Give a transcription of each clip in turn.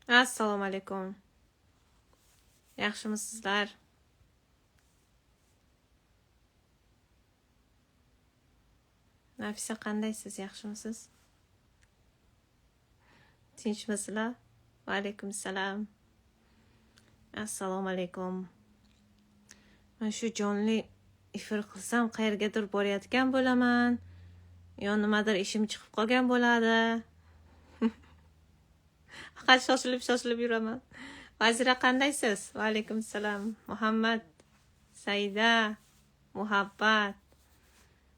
Assalomu alaykum. Yaxshimisizlar? Nafisa qandaysiz? Yaxshimisiz? Tinchmisizlar? Va alaykum assalom. Assalomu alaykum. Men shu jonli efir qilsam qayergadir borayotgan bo'laman. Yo nimadir ishim chiqib qolgan bo'ladi. Faqat shoshilib yuraman. Vazira qandaysiz? Va alaykum assalom. Muhammad, Saida, Muhabbat.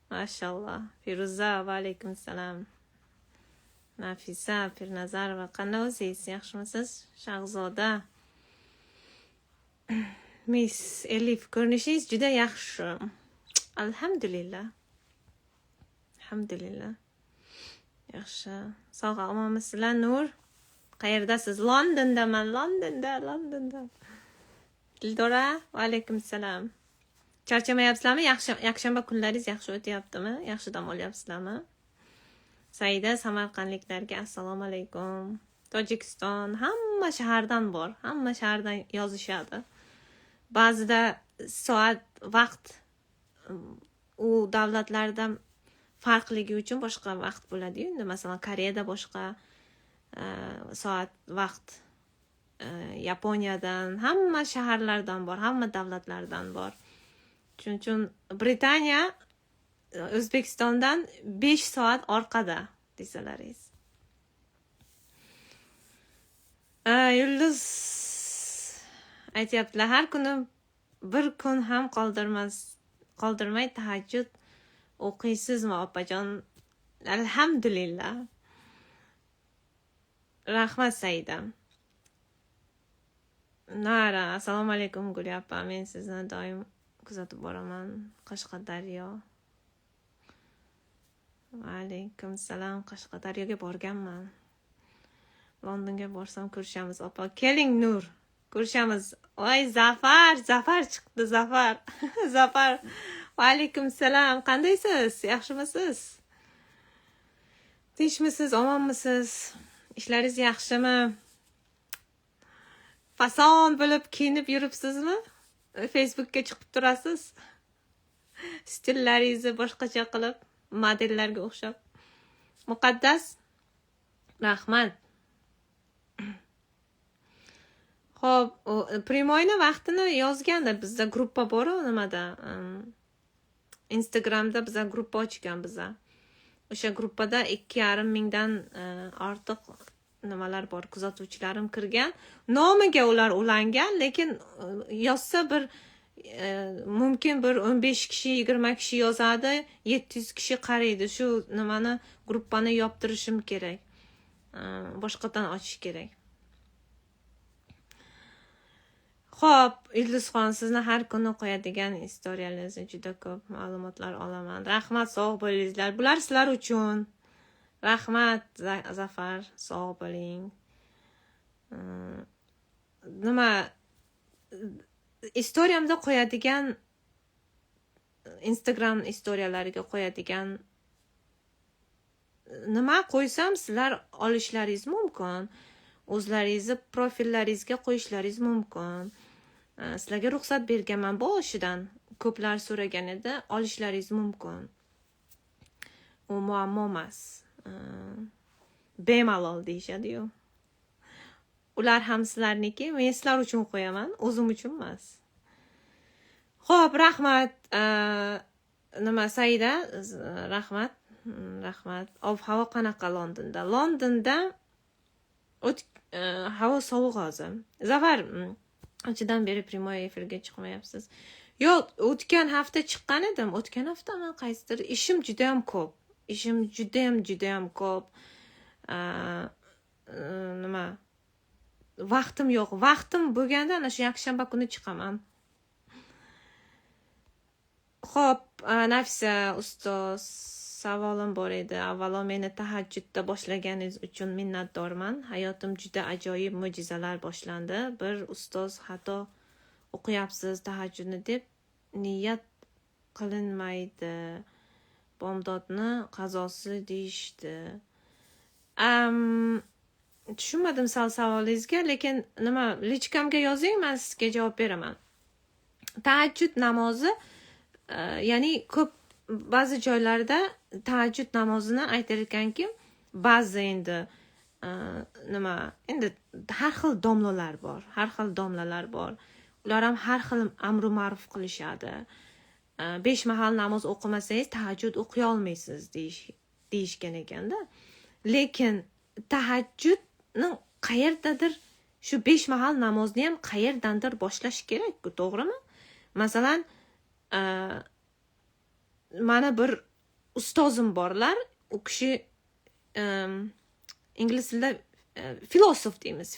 Mashallah. Firuza, va alaykum assalom. Nafisa, Pirnazarova, qanday o'zingiz? Yaxshimisiz? Shahzoda. Miss Elif, ko'rinishingiz juda yaxshi. Alhamdulillah. Alhamdulillah. Yaxshi. Sog'-omonmisizlar, Nur? Qayerdasiz? Londondaman, Londonda. Dildora, va alaykum assalom. Charchamayapsizlarmi? Yakshanba kunlaringiz yaxshi o'tyaptimi? Yaxshi dam olyapsizlarmi? Saida, samarqandliklarga assalomu alaykum. Tojikiston, hamma shahardan bor. Hamma shahardan yozishadi. Ba'zida soat, vaqt u davlatlardan farqligi uchun boshqa vaqt bo'ladi-yu. Endi masalan, Koreyada boshqa soat, vaqt, Yaponiyadan, hamma shaharlardan bor, hamma davlatlardan bor. Shuning uchun Britaniya O'zbekistondan 5 soat orqada desalaringiz. Yulduz aytyaptilar, har kuni bir kun ham qoldirmay tahajjud o'qiysizmi, opajon? Alhamdulillah. Rahmat, Saida. Nara, assalomu alaykum Gulyappa. Men sizni doim kuzatib boraman. Qashqadaryo. Va alaykum assalom. Qashqadaryoga borganman. Londonga borsam ko'rishamiz, opa. Keling, Nur. Ko'rishamiz. Voy, Zafar chiqdi, Zafar. Zafar. Va alaykum assalom. Qandaysiz? Yaxshimisiz? Tinchmisiz? Omonmisiz? Ishlaringiz yaxshimi? Fason bo'lib kiyinib yuribsizmi? Facebookga chiqib turasiz. Stillaringizni boshqacha qilib, modellarga o'xshab. Muqaddas, rahmat. Xo'p, primoyni vaqtini yozganda bizda gruppa bor-ku, nimada? Instagramda bizda gruppa ochgan biza. O'sha gruppada 2,5 mingdan ortiq nimalar bor, kuzatuvchilarim kirgan. Nomiga ular ulangan, lekin yozsa bir mumkin bir 15 kishi, 20 kishi yozadi, 700 kishi qaraydi. Shu nimani, gruppani yoptirishim kerak. Boshqadan ochish kerak. Xo'p, Yulduzxon, sizni har kuni qo'yadigan istoriyalaringizni juda ko'p ma'lumotlar olaman. Rahmat, sog' bo'linglar. Bular sizlar uchun. Rahmat, Zafar, sog' bo'ling. Nima istoriyamda qo'yadigan, Instagram istoriyalariga qo'yadigan nima qo'ysam sizlar olishlaringiz mumkin. O'zlaringizni profillaringizga qo'yishlaringiz mumkin. Sizlarga ruxsat berganman boshidan. Ko'plar so'ragan edi, olishlaringiz mumkin. U muammo emas. Bemalol deyishadi-yu. Ular ham sizlarniki, men sizlar uchun qo'yaman, o'zim uchun emas. Xo'p, rahmat. Nima, Saida, rahmat. Ob-havo qanaqa Londonda? Londonda havo sovuq hozir. Zafar, anchadan beri primoy efirga chiqmayapsiz. Yo'q, o'tgan hafta chiqqan edim. O'tgan haftami qaysidir? Ishim juda ham ko'p. Nima? Vaqtim yo'q. Vaqtim bo'lganda ana shu yakshanba kuni chiqaman. Xo'p, Nafisa ustoz, savolim bor edi. Avvalo, meni tahajjudda boshlaganingiz uchun minnatdorman. Hayotim juda ajoyib mo'jizalar boshlandi. Bir ustoz xato o'qiyapsiz tahajjudni deb niyat qilinmaydi. Bomdodni qazosi deyishdi. tushunmadim savolingizga, lekin nima lichkamga yozing, men sizga javob beraman. Tahajjud namozi, ya'ni ko'p ba'zi joylarda tahajjud namozini aytar ekanki, ba'zi endi nima endi har xil domlalar bor, ular ham har xil amru ma'ruf qilishadi. 5 mahal namoz o'qimasangiz tahajjud o'qiy olmaysiz deyishgan ekanda. Lekin tahajjudni qayerdadir shu 5 mahal namozni ham qayerdandir boshlash kerak-ku, to'g'rimi? Masalan, mana bir ustozim borlar, u kishi ingliz tilida filosof deymiz,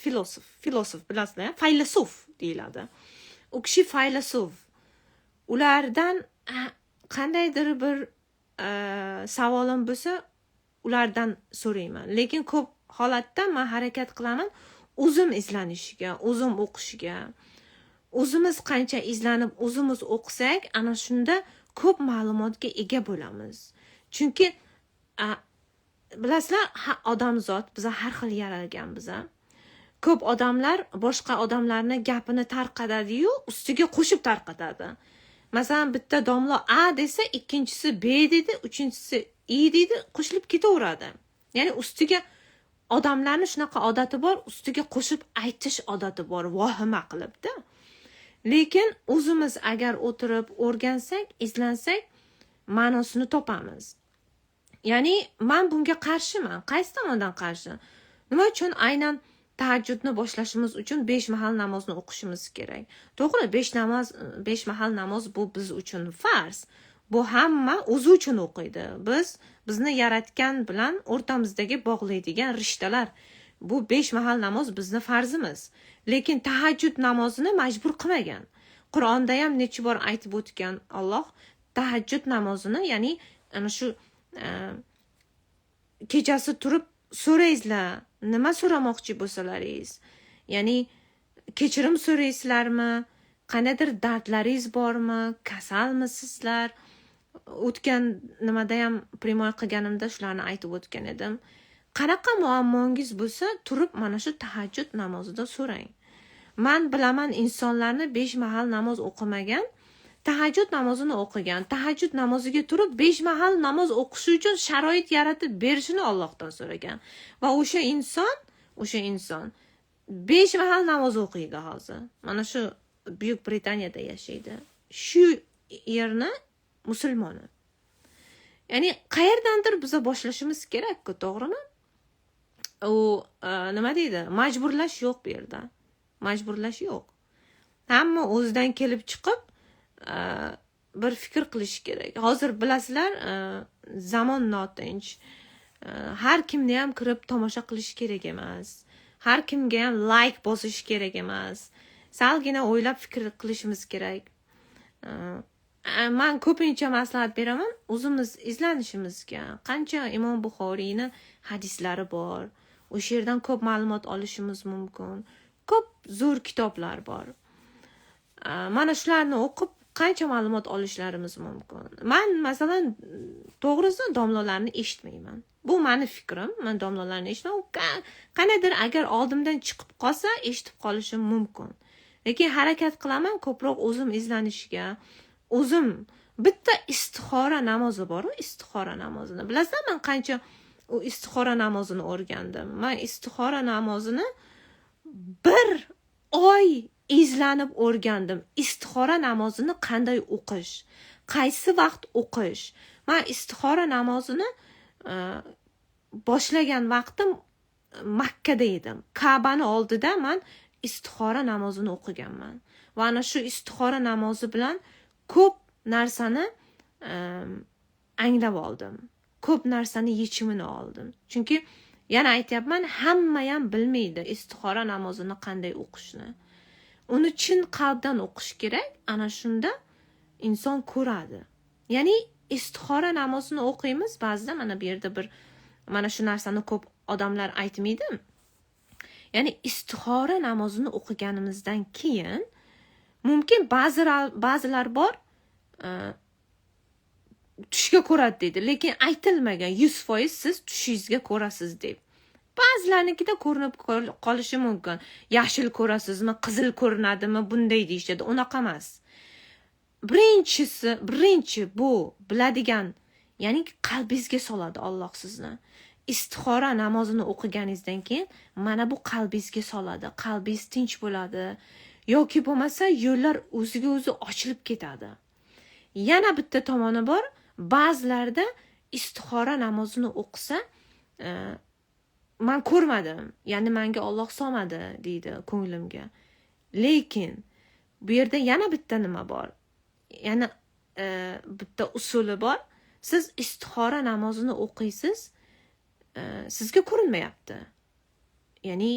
filosof bilasizlar, faylasuf deyiladi. U kishi faylasuf. Ulardan qandaydir bir savolim bo'lsa, ulardan so'rayman. Lekin ko'p holatda men harakat qilaman o'zim izlanishga, o'zim o'qishga. O'zimiz qancha izlanib, o'zimiz o'qisak, ana shunda ko'p ma'lumotga ega bo'lamiz. Chunki bilasizlar, odamzod, biz har xil yaralganmiz. Ko'p odamlar boshqa odamlarning gapini tarqatadi-yu, ustiga qo'shib tarqatadi. Masalan, bitta domla A desa, ikkinchisi B deydi, uchinchisi I deydi, qo'shilib ketaveradi. Ya'ni ustiga odamlarning shunaqa odati bor, ustiga qo'shib aytish odati bor, vahima qilibdi. Lekin o'zimiz agar o'tirib o'rgansak, izlansak, ma'nosini topamiz. Ya'ni men bunga qarshiman. Qaysi tomondan qarshi? Nima uchun aynan tahajjudni boshlashimiz uchun 5 mahal namozni o'qishimiz kerak? To'g'ri, 5 mahal namoz bu biz uchun farz. Bu hamma o'zi uchun o'qiydi. Bizni yaratgan bilan o'rtamizdagi bog'laydigan rishtalar. Bu 5 mahal namoz bizni farzimiz. Lekin tahajjud namozini majbur qilmagan. Qur'onda ham necha bor aytib o'tgan Alloh tahajjud namozini, ya'ni ana shu kechasi turib so'raysizlar, nima so'ramoqchi bo'lsalaringiz, ya'ni kechirim so'raysizlarmi, qanaqadir dardlaringiz bormi, kasalmisizlar? O'tgan nimada ham primoy qilganimda shularni aytib o'tgan edim. Qanaqa muammongiz bo'lsa, turib mana shu tahajjud namozida so'rang. Men bilaman insonlarni 5 mahal namoz o'qimagan, tahajjud namozini o'qigan. Tahajjud namoziga turib 5 mahal namoz o'qishi uchun sharoit yaratib berishini Allohdan so'ragan. Va o'sha inson 5 mahal namoz o'qiydi hozir. Mana shu Buyuk Britaniyada yashaydi. Shu yerni musulmoni. Ya'ni qayerdandir biz boshlashimiz kerak-ku, to'g'rimi? U nima deydi? Majburlash yo'q bu yerda. Majburlash yo'q. Hamma o'zidan kelib chiqib bir fikr qilish kerak. Hozir bilasizlar, zamon notinch. Har kimni ham kirib tomosha qilish kerak emas. Har kimga ham like bosish kerak emas. Salgina o'ylab fikr qilishimiz kerak. Men ko'pincha maslahat beraman, o'zimiz izlanishimizga. Qancha Imom Buxoriyning hadislari bor. O'sha yerdan ko'p ma'lumot olishimiz mumkin. Ko'p zo'r kitoblar bor. Mana shularni o'qib qancha ma'lumot olishlarimiz mumkin. Men masalan to'g'risi domlalarni eshitmayman. Bu meni fikrim. Men domlalarni eshitmayman. Qanaqadir agar oldimdan chiqib qolsa, eshitib qolishim mumkin. Lekin harakat qilaman ko'proq o'zim izlanishga. O'zim bitta istixora namozi bor, istixora namozini. Bilasizlar, men qancha u istixora namozini o'rgandim. Men istixora namozini 1 oy izlanib o'rgandim. Istixora namozini qanday o'qish, qaysi vaqt o'qish. Men istixora namozini boshlagan vaqtim Makkada edim. Ka'bani oldida men istixora namozini o'qiganman. Va ana shu istixora namozi bilan ko'p narsani anglab oldim. Ko'p narsani yechimini oldim. Chunki yana aytyapman, hamma ham bilmaydi istixora namozini qanday o'qishni. Uni chin qalbdan o'qish kerak. Ana shunda inson ko'radi. Ya'ni istixora namozini o'qiymiz, ba'zida mana bu yerda mana shu narsani ko'p odamlar aytmaydi. Ya'ni istixora namozini o'qiganimizdan keyin mumkin ba'zilar bor tushga ko'radi deydi, lekin aytilmagan 100% siz tushingizga ko'rasiz deb. ba'zilarnikida ko'rinib qolishi mumkin. Yashil ko'rasizmi, qizil ko'rinadimi, bunday deyishadi. Unaqa emas. Birinchi bu biladigan, ya'ni qalbingizga soladi Alloh sizni. Istixora namozini o'qiganingizdan keyin mana bu qalbingizga soladi. Qalbingiz tinch bo'ladi. Yoki bo'lmasa yo'llar o'ziga o'zi ochilib ketadi. Yana bitta tomoni bor. Ba'zilarda istixora namozini o'qisa, men ko'rmadim, ya'ni menga Alloh solmadi deydi ko'nglimga. Lekin bu yerda yana bitta nima bor. Yana bitta usuli bor. Siz istixora namozini o'qiysiz, sizga ko'rinmayapti. Ya'ni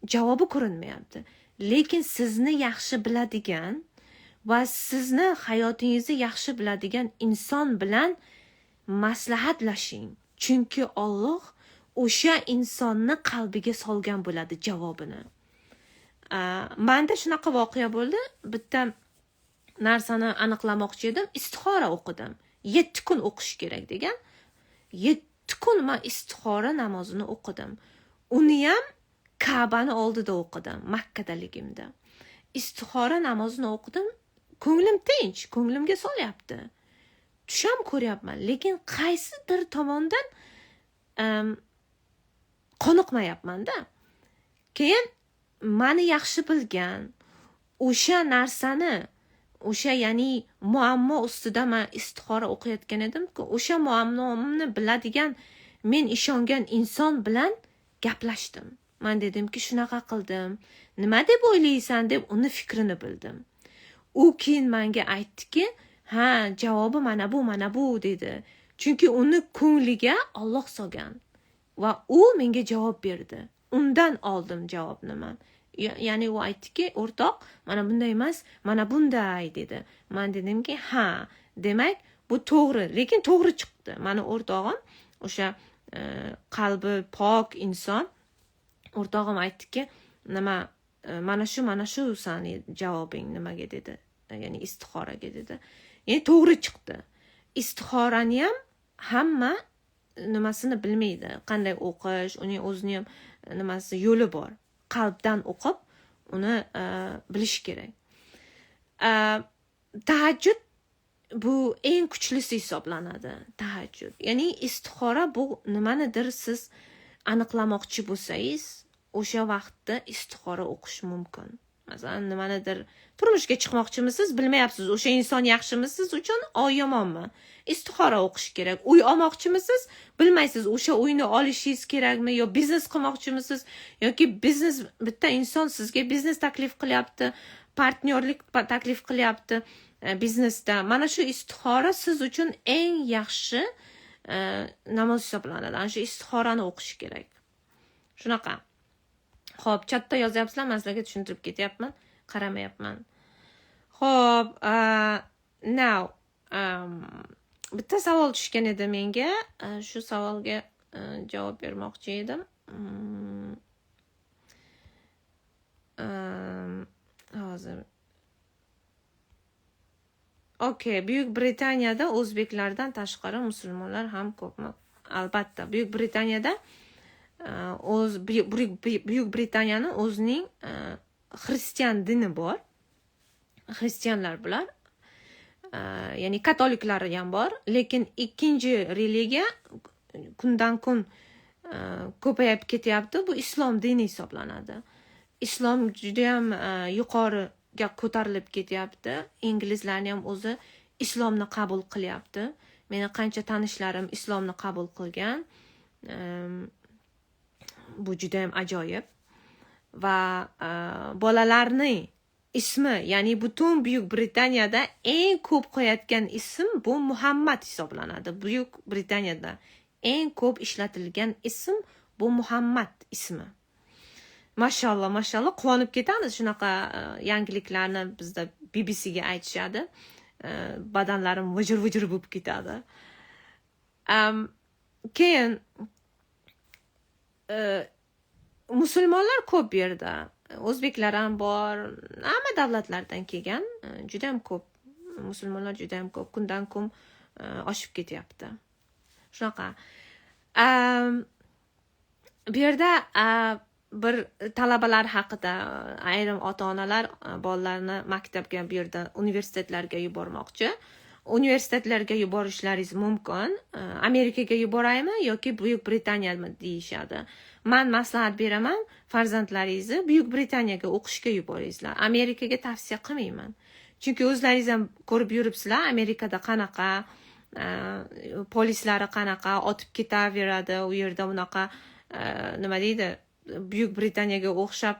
javobi ko'rinmayapti. Lekin sizni yaxshi biladigan va sizni hayotingizni yaxshi biladigan inson bilan maslahatlashing. Chunki Alloh o'sha insonni qalbiga solgan bo'ladi javobini. Menda shunaqa voqea bo'ldi. Bitta narsani aniqlamoqchi edim. Istixora o'qidim. 7 kun o'qish kerak degan. 7 kun men istixora namozini o'qidim. Uni ham Ka'bani oldida o'qidim, Makkadaligimda. Istixora namozini o'qidim. Ko'nglim tinch, ko'nglimga solyapti. Tusham ko'ryapman, lekin qaysidir tomondan qoniqmayapman-da. Keyin meni yaxshi bilgan o'sha narsani, o'sha ya'ni muammo ustida men istixora o'qiyotgan edim-ku, o'sha muammoni biladigan, men ishongan inson bilan gaplashdim. Men dedimki, shunaqa qildim. Nima deb o'ylaysan deb uni fikrini bildim. U keyin menga aytdiki, ha, javobi mana bu dedi. Chunki uni ko'ngliga Alloh solgan va u menga javob berdi. Undan oldim javobni men. Ya'ni u aytdiki, o'rtoq, mana bunday emas, mana bunday dedi. Men dedimki, ha, demak bu to'g'ri, lekin to'g'ri chiqdi. Meni o'rtog'im o'sha qalbi pok inson, o'rtog'im aytdiki, nima, mana shu sani javobing nimaga dedi. Ya'ni istixoraga dedi. Ya'ni to'g'ri chiqdi. Istixorani ham hamma nimasini bilmaydi. Qanday o'qish, uning o'zining ham nimasi yo'li bor. Qalbdan o'qib, uni bilish kerak. Tahajjud bu eng kuchlisi hisoblanadi. Tahajjud. Ya'ni istixora bu nimanidir siz aniqlamoqchi bo'lsangiz, o'sha vaqtda istixora o'qish mumkin. Masalan, nimanidir turmushga chiqmoqchimisiz, bilmayapsiz, o'sha inson yaxshimi siz uchun, yomonmi? Istixora o'qish kerak. Uy olmoqchimisiz, bilmaysiz, o'sha uyni olishingiz kerakmi, yo biznes qilmoqchimisiz, yoki biznes, bitta inson sizga biznes taklif qilyapti, partnyorlik taklif qilyapti biznesda. Mana shu istixora siz uchun eng yaxshi namoz hisoblanadi. Ana shu istixorani o'qish kerak. Shunaqa. Xo'p, chatda yozyapsizlar, men sizlarga tushuntirib ketyapman, qaramayapman. Xo'p, now bitta savol tushgan edi menga. Shu savolga javob bermoqchi edim. Hozir. Okay, Buyuk Britaniyada o'zbeklardan tashqari musulmonlar ham ko'pmi? Albatta, Buyuk Britaniyada Buyuk Britaniyani o'zining xristian dini bor. Xristianlar bular. Ya'ni katoliklar ham bor, lekin ikkinchi religiya kundan kun ko'payib ketyapti. Bu islom dini hisoblanadi. Islom juda ham yuqoriga ko'tarilib ketyapti. Inglizlarning ham o'zi islomni qabul qilyapti. Meni qancha tanishlarim islomni qabul qilgan. Bu juda ham ajoyib. Va bolalarning ismi, ya'ni butun Buyuk Britaniyada eng ko'p qo'yayotgan ism bu Muhammad hisoblanadi. Buyuk Britaniyada eng ko'p ishlatilgan ism bu Muhammad ismi. Mashalloh, mashalloh, quvonib ketamiz shunaqa yangiliklarni bizda BBCga aytishadi. Badanlarim vijir-vijir bo'lib ketadi. Keyin musulmonlar ko'p bu yerda. O'zbeklar ham bor, hamma davlatlardan kelgan, juda ham ko'p. Musulmonlar juda ham ko'p, kundan kun oshib ketyapti. Shunaqa. bu yerda bir talabalar haqida ayrim ota-onalar bolalarini maktabga, bu yerda universitetlarga yubormoqchi. Universitetlarga yuborishlaringiz mumkin. Amerikaga yuboraymi yoki Buyuk Britaniyami deyishadi. Men maslahat beraman, farzandlaringizni Buyuk Britaniyaga o'qishga yuboringizlar. Amerikaga tavsiya qilmayman. Chunki o'zlaringiz ham ko'rib yuribsizlar, Amerikada qanaqa polislari qanaqa otib ketaveradi, u yerda unaqa nima deydi, Buyuk Britaniyaga o'xshab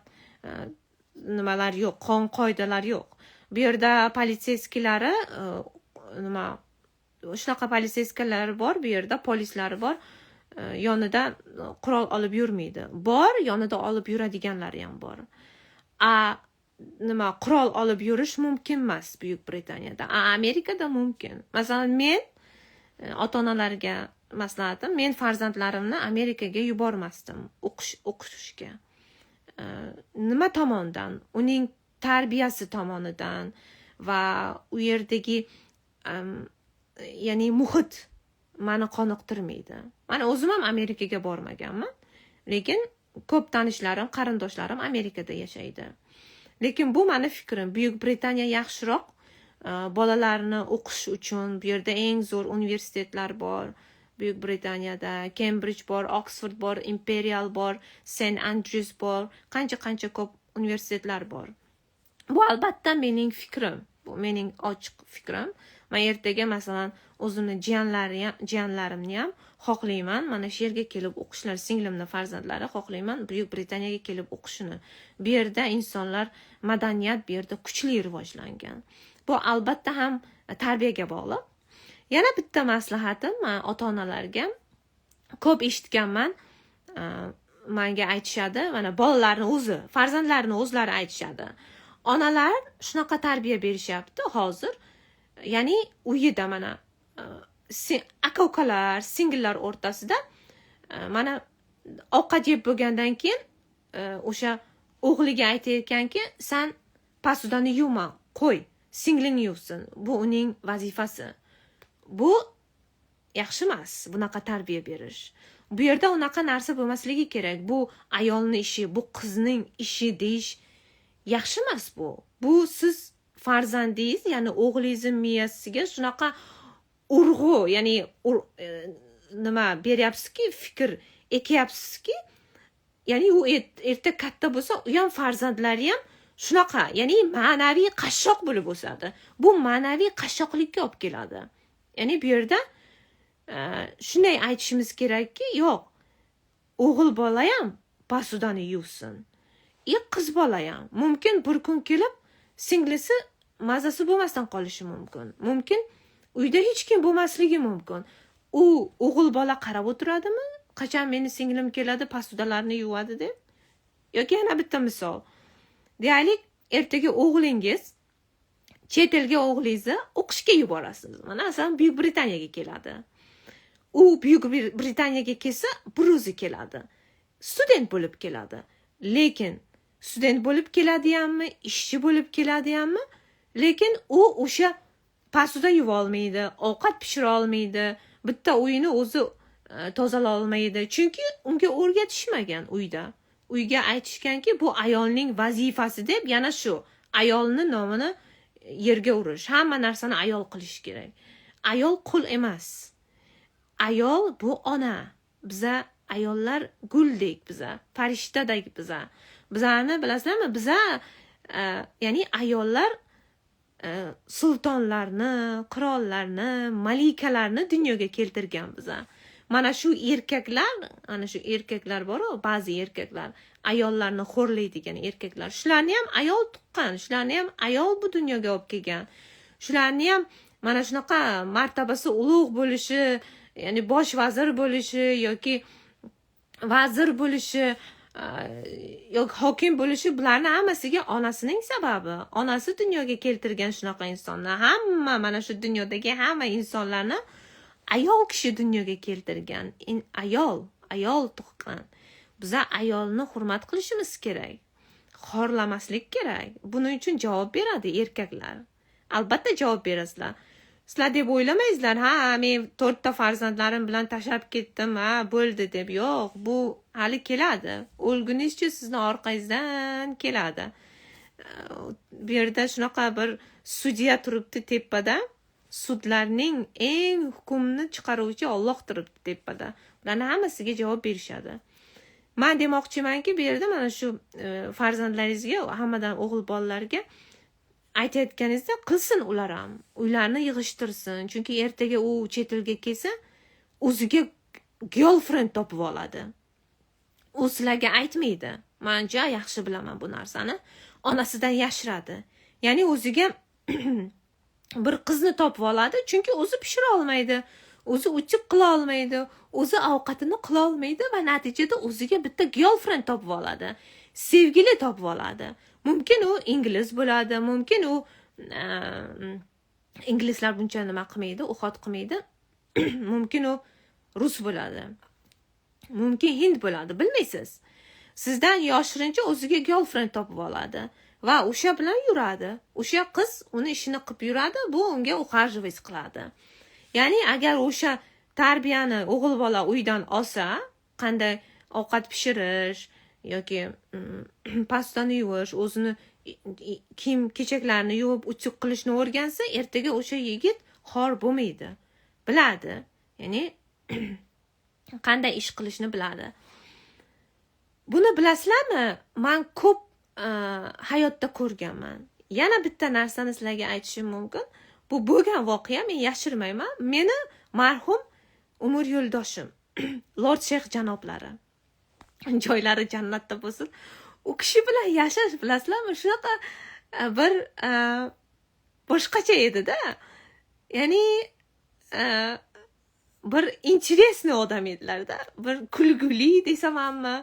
nimalar yo'q, qonun qoidalar yo'q. Bu yerda politsiyskilari nima shunaqa politsiyskilar bor, bu yerda polislari bor, yonida qurol olib yurmaydi. Bor, yonida olib yuradiganlari ham bor. Nima qurol olib yurish mumkin emas Buyuk Britaniyada. Amerikada mumkin. Masalan, men ota-onalarga maslahatim, men farzandlarimni Amerikaga yubormasdim o'qishga. Nima tomonidan? Uning tarbiyasi tomonidan va u yerdagi ya'ni muhit meni qoniqtirmaydi. Men o'zim ham Amerikaga bormaganman, lekin ko'p tanishlarim, qarindoshlarim Amerikada yashaydi. Lekin bu meni fikrim. Buyuk Britaniya yaxshiroq bolalarni o'qish uchun. Bu yerda eng zo'r universitetlar bor. Buyuk Britaniyada Cambridge bor, Oxford bor, Imperial bor, St. Andrews bor, qancha ko'p universitetlar bor. Bu albatta mening fikrim. Bu mening ochiq fikrim. Men ertaga masalan o'zimni jiyanlarimni ham xohlayman, mana shu yerga kelib o'qishlar, singlimni farzandlari xohlayman Buyuk Britaniyaga kelib o'qishini. Bu yerda insonlar, madaniyat bu yerda kuchli rivojlangan. Bu albatta ham tarbiyaga bog'liq. Yana bitta maslahatim ota-onalarga, ko'p eshitganman, menga aytishadi, mana bolalarni o'zi, farzandlarini o'zlari aytishadi. Onalar shunaqa tarbiya berishyapti hozir. Ya'ni uyida mana aka-ukalar, singillar o'rtasida mana ovqat yeb bo'lgandan keyin o'sha o'g'liga aytayotganki, sen posudani yuvma, qo'y, singling yuvsin. Bu uning vazifasi. Bu yaxshi emas, bunaqa tarbiya berish. Bu yerda unaqa narsa bo'lmasligi kerak. Bu ayolning ishi, bu qizning ishi deyish yaxshi emas bu. Bu siz farzandingiz, ya'ni o'g'lingizning miyasiga shunaqa urg'u, ya'ni nima beryapsizki, fikr ekyapsizki, ya'ni u erta katta bo'lsa, u ham farzandlari ham shunaqa, ya'ni ma'naviy qashshoq bo'lib o'sadi. Bu ma'naviy qashshoqlikka olib keladi. Ya'ni bu yerda shunday aytishimiz kerakki, yo'q, o'g'il bola ham posudani yuvsin. Qiz bola ham mumkin bir kun kelib singlisi mazasi bo'lmasdan qolishi mumkin. Mumkin uyda hech kim bo'lmasligi mumkin. U o'g'il bola qarab o'tiradimi? Qachon meni singlim keladi, posudalarni yuvadi deb? Yoki yana bitta misol. Deylik, ertaga o'g'lingiz chet elga o'g'lingizni o'qishga yuborasiz. Mana masalan Buyuk Britaniyaga keladi. U Buyuk Britaniyaga kelsa, bir o'zi keladi. Student bo'lib keladi. Lekin student bo'lib keladiganmi, ishchi bo'lib keladiganmi? Lekin u o'sha posuda yuva olmaydi, ovqat pishira olmaydi, bitta uyini o'zi tozala olmaydi. Chunki unga o'rgatishmagan uyda. Uyga aytishganki, bu ayolning vazifasi deb, yana shu ayolning nomini yerga urish. Hamma narsani ayol qilish kerak. Ayol qul emas. Ayol bu ona. Biza ayollar guldek, biza farishtadek biza. Bizani bilasizlarmi? Biza ya'ni ayollar sultonlarni, qirollarni, malikalarni dunyoga keltirgan biza. Mana shu erkaklar bor-ku, ba'zi erkaklar ayollarni xo'rlaydigan erkaklar. Shularni ham ayol tuqqan, shularni ham ayol bu dunyoga olib kelgan. Shularni ham mana shunaqa martabasi ulug' bo'lishi, ya'ni bosh vazir bo'lishi yoki vazir bo'lishi yoki hokim bo'lishi, bularni hammasiga onasining sababi. Onasi dunyoga keltirgan shunaqa insonni. Hamma mana shu dunyodagi hamma insonlarni ayol kishi dunyoga keltirgan. Ayol tuqqan. Biza ayolni hurmat qilishimiz kerak. Xorlamaslik kerak. Buning uchun javob beradi erkaklar. Albatta javob berasizlar. sizlar deb o'ylamaysizlar, ha men 4 ta farzandlarim bilan tashlab ketdim, ha bo'ldi deb. Yo'q, bu hali keladi. O'lgunizcha sizni orqangizdan keladi. Bu yerda shunaqa bir sudya turibdi tepada. Sudlarning eng hukmni chiqaruvchi Alloh turibdi tepada. Ularning hammasiga javob berishadi. Men demoqchimanki, bu yerda mana shu farzandlaringizga, hammadan o'g'il bolalarga aytayotganingizda qilsin ular ham. Uylarni yig'ishtirsin. Chunki ertaga u chet elga kelsa, o'ziga girlfriend topib oladi. U sizlarga aytmaydi. Men juda yaxshi bilaman bu narsani. Onasidan yashiradi. Ya'ni o'ziga bir qizni topib oladi, chunki o'zi pishira olmaydi, o'zi uchiq qila olmaydi, o'zi ovqatini qila olmaydi va natijada o'ziga bitta girlfriend topib oladi. Sevgili topib oladi. Mumkin u ingliz bo'ladi, mumkin u inglizlar buncha nima qilmaydi, o'xot qilmaydi. Mumkin u rus bo'ladi. Mumkin hind bo'ladi, bilmaysiz. Sizdan yoshirincha o'ziga girlfriend topib oladi va o'sha bilan yuradi. O'sha qiz uni ishini qilib yuradi, bu unga ухаживать qiladi. Ya'ni agar o'sha tarbiyani o'g'il bola uydan olsa, qanday ovqat pishirish yoki pastani yuvish, o'zini kiyim kechaklarini yuvib uchiq qilishni o'rgansa, ertaga o'sha yigit xor bo'lmaydi. Biladi. Ya'ni qanday ish qilishni biladi. Buni bilasizlarmi? Men ko'p hayotda ko'rganman. Yana bitta narsani sizlarga aytishim mumkin. Bu bo'lgan voqea, men yashirmayman. Meni marhum umr yo'ldoshim, Lord Sheyx janoblari, joylari jannatda bo'lsin. U kishi bilan yashash, bilasizlarmi, shunaqa bir boshqacha edi-da. Ya'ni bir interesniy odam edilar-da, bir kulguli desammi.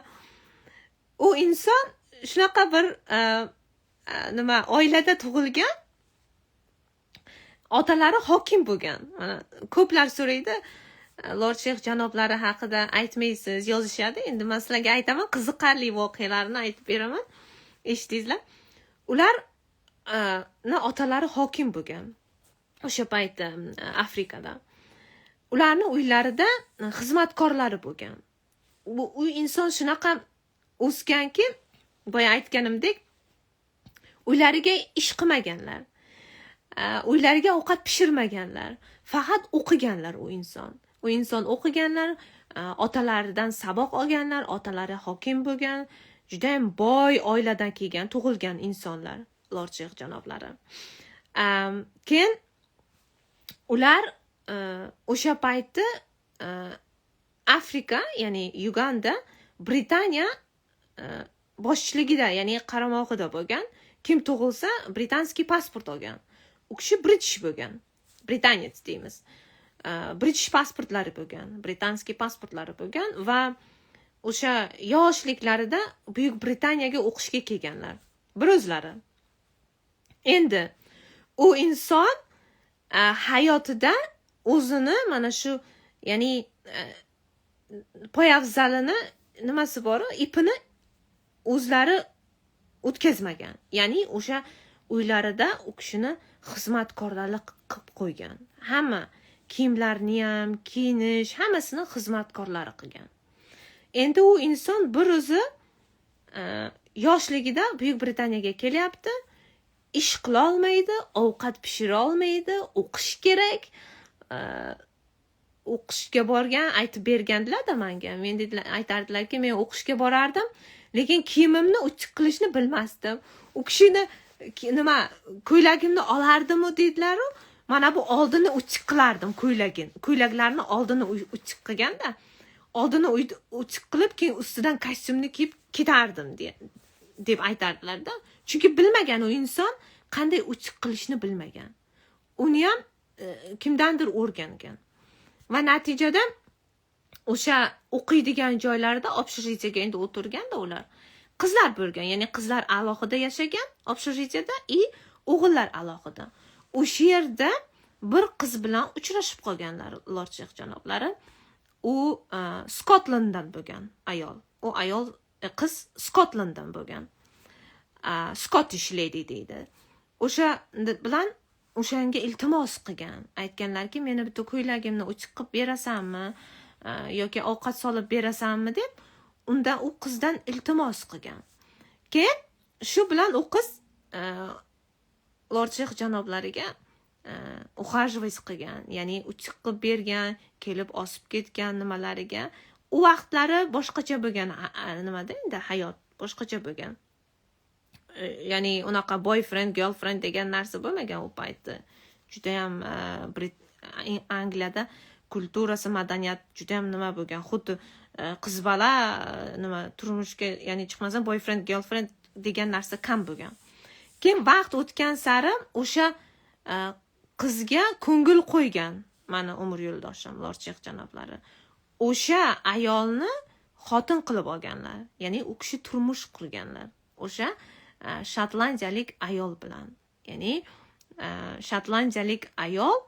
U inson shunaqa bir nima oilada tug'ilgan, otalari hokim bo'lgan. Mana ko'plar so'raydi, Lord Sheyx janoblari haqida aytmaysiz, yozishadi. Endi men sizlarga aytaman, qiziqarli voqealarni aytib beraman. Eshitdingizlar? Ular otalari hokim bo'lgan. O'sha paytda Afrikada. Ularni uylarida xizmatkorlari bo'lgan. U inson shunaqa o'sganki, boya aytganimdek, uylariga ish qilmaganlar. Uylariga ovqat pishirmaganlar. Faqat o'qiganlar u inson. U inson o'qiganlar, otalaridan saboq olganlar, otalari hokim bo'lgan, juda ham boy oiladan kelgan, tug'ilgan insonlar, Lord Sheyx janoblari. Keyin ular o'sha paytda Afrika, ya'ni Uganda, Britaniya boshchiligida, ya'ni qaramog'ida bo'lgan. Kim tug'ilsa, britanskiy pasport olgan. U kishi British bo'lgan. Britaniyat deymiz. British pasportlari bo'lgan, britanskiy pasportlari bo'lgan va o'sha yoshliklarida Buyuk Britaniyaga o'qishga kelganlar. Bir o'zlari. Endi u inson hayotida o'zini mana shu, ya'ni poyafzalini nimasi bor, ipini o'zlari o'tkazmagan. Ya'ni o'sha uylarida u kishini xizmatkorlarlik qilib qo'ygan. Hamma kiyimlarni ham, kiyinish, hammasini xizmatkorlari qilgan. Endi u inson bir o'zi yoshligida Buyuk Britaniyaga kelyapti, ish qila olmaydi, ovqat pishira olmaydi, o'qish kerak. O'qishga borgan, aytib bergandilar-da menga. Men dedilar, aytardilarki, men o'qishga borardim, lekin kiyimimni uchiq qilishni bilmasdim. U kishini nima ko'ylagimni olardim-u dedilar-u, mana bu oldini uchiq qilardim ko'ylaklarni oldini uchiq qilganda, oldini uchiq qilib, keyin ustidan kostyumni kiyib ketardim deb aytardilar-da. Chunki bilmagan u inson qanday uchiq qilishni bilmagan. Uni ham kimdandir o'rgangan. Va natijada o'sha o'qiydigan joylarda общежитиеga endi o'tirganda ular qizlar bo'lgan, ya'ni qizlar alohida yashagan общежитиеda, o'g'illar alohida. O'sha yerda bir qiz bilan uchrashib qolganlar Lord Sheyx janoblari. U Skotlanddan bo'lgan ayol. U ayol qiz Skotlanddan bo'lgan. Scottish lady deydi. O'sha bilan o'shanga iltimos qilgan. Aytganlarki, meni bitta ko'ylagimni o'chib qilib berasanmi yoki ovqat solib berasanmi deb undan u qizdan iltimos qilgan. Keyin shu bilan u qiz Lord Sheyx janoblariga ухаживать qilgan, ya'ni uchiq qilib bergan, kelib osib ketgan nimalariga. U vaqtlari boshqacha bo'lgan, nimada endi hayot boshqacha bo'lgan. Ya'ni unaqa boyfriend, girlfriend degan narsa bo'lmagan u paytda. Juda ham Angliyada kulturasi, madaniyat juda ham nima bo'lgan. Xuddi qiz bola nima turmushga, ya'ni chiqmasa boyfriend, girlfriend degan narsa kam bo'lgan. Keyin vaqt o'tgan sari o'sha qizga ko'ngil qo'ygan mani umr yo'ldoshim Lord Sheyx janoblari. O'sha ayolni xotin qilib olganlar. Ya'ni u kishi turmush qurganlar. O'sha shotlandiyalik ayol bilan. Ya'ni shotlandiyalik ayol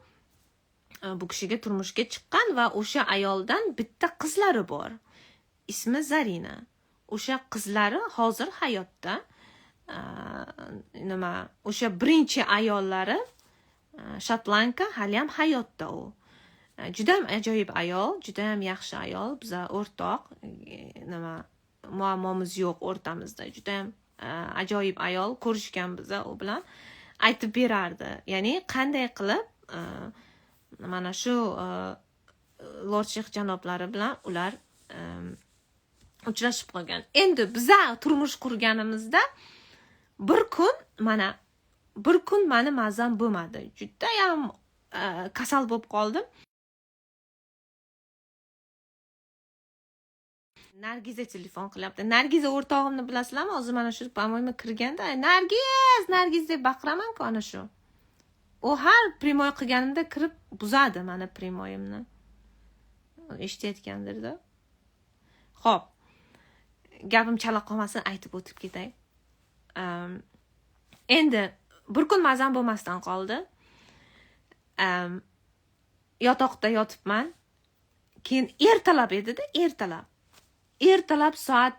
bu kishiga turmushga chiqqan va o'sha ayoldan bitta qizlari bor. Ismi Zarina. O'sha qizlari hozir hayotda. O'sha birinchi ayollari Shotlandka hali ham hayotda u. Juda ham ajoyib ayol, juda ham yaxshi ayol, biza o'rtoq, muammomiz yo'q o'rtamizda. Juda ham ajoyib ayol, ko'rishgan biza u bilan aytib berardi. Ya'ni qanday qilib mana shu Lord Sheyx janoblari bilan ular uchrashib qolgan. Endi biza turmush qurganimizda bir kun mani mazam bo'lmadi. Juda ham kasal bo'lib qoldim. Nargiza telefon qilyapti. Nargiza o'rtog'imni bilasizlarmi? Hozir mana shu pamoyma kirganda Nargiz deb baqiraman-ku ana shu. U har primoy qilganimda kirib buzadi mani primoyimni. Eshitayotgandirda. Xo'p. Gapim chala qolmasin, aytib o'tib ketay. Endi bir kun mazam bo'lmasdan qoldi. Yotoqda yotibman. Keyin ertalab edi-da, ertalab soat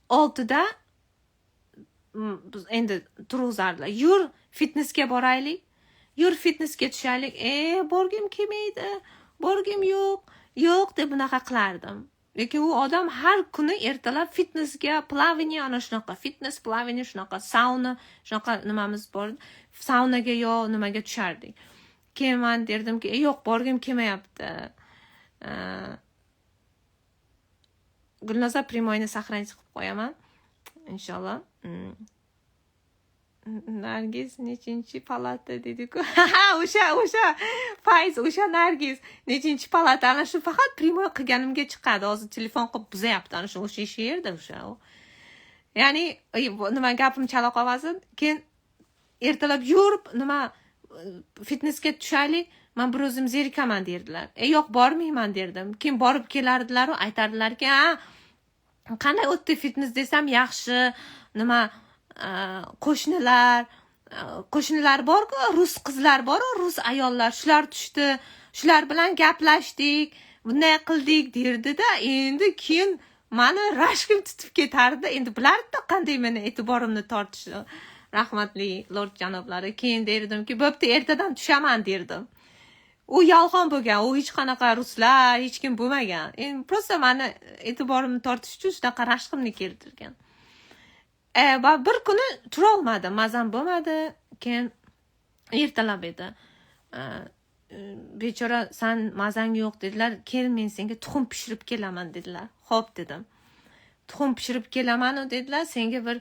6 da endi turg'izardilar. Yur fitnessga boraylik. Yur fitnessga tushaylik. Borgim kelmaydi. Borgim yo'q deb bunaqa qilardim. Lekin u odam har kuni ertalab fitnessga, plavaniya, ana shunaqa fitness, plavaniya, shunaqa sauna, shunaqa nimamiz bor. Saunaga yo nimaga tushardik. Keyin men derdimki, yo'q, borgim kelmayapti. Gulnoza primoyni saqlanib qilib qo'yaman. Inshaalloh. Nargiz nechinchi palata dedi-ku. O'sha Fayz, o'sha Nargiz nechinchi palata, ana shu faqat primoy qilganimga chiqadi. Hozir telefon qilib buzayapti, ana shu o'sha yerda o'sha. Ya'ni nima gapim chala qolmasin. Keyin ertalab yurib, nima fitnessga tushaylik, men bir o'zim zerikaman derdilar. Yo'q, bormayman derdim. Keyin borib kelardilar va aytardilar-ki, qanday o'tdi fitness desam yaxshi, nima qo'shnilar bor-ku, rus qizlar bor, rus ayollar, shular tushdi, shular bilan gaplashdik, bunday qildik derdi-da. Endi keyin meni rashkim tutib ketardi. Endi bilardi qanday meni e'tiborimni tortishi. Rahmatli Lord janoblari. Keyin derdimki, bo'pti, ertadan tushaman derdim. U yolg'on bo'lgan, u hech qanaqa ruslar, hech kim bo'lmagan. Endi prosta meni e'tiborimni tortish uchun shunaqa rashqimni keltirgan. Va bir kuni tura olmadim, mazam bo'lmadi. Keyin ertalab edi. Bechora, sen mazang yo'q dedilar. Kel, men senga tuxum pishirib kelaman dedilar. Xo'p dedim. Tuxum pishirib kelaman dedilar, senga bir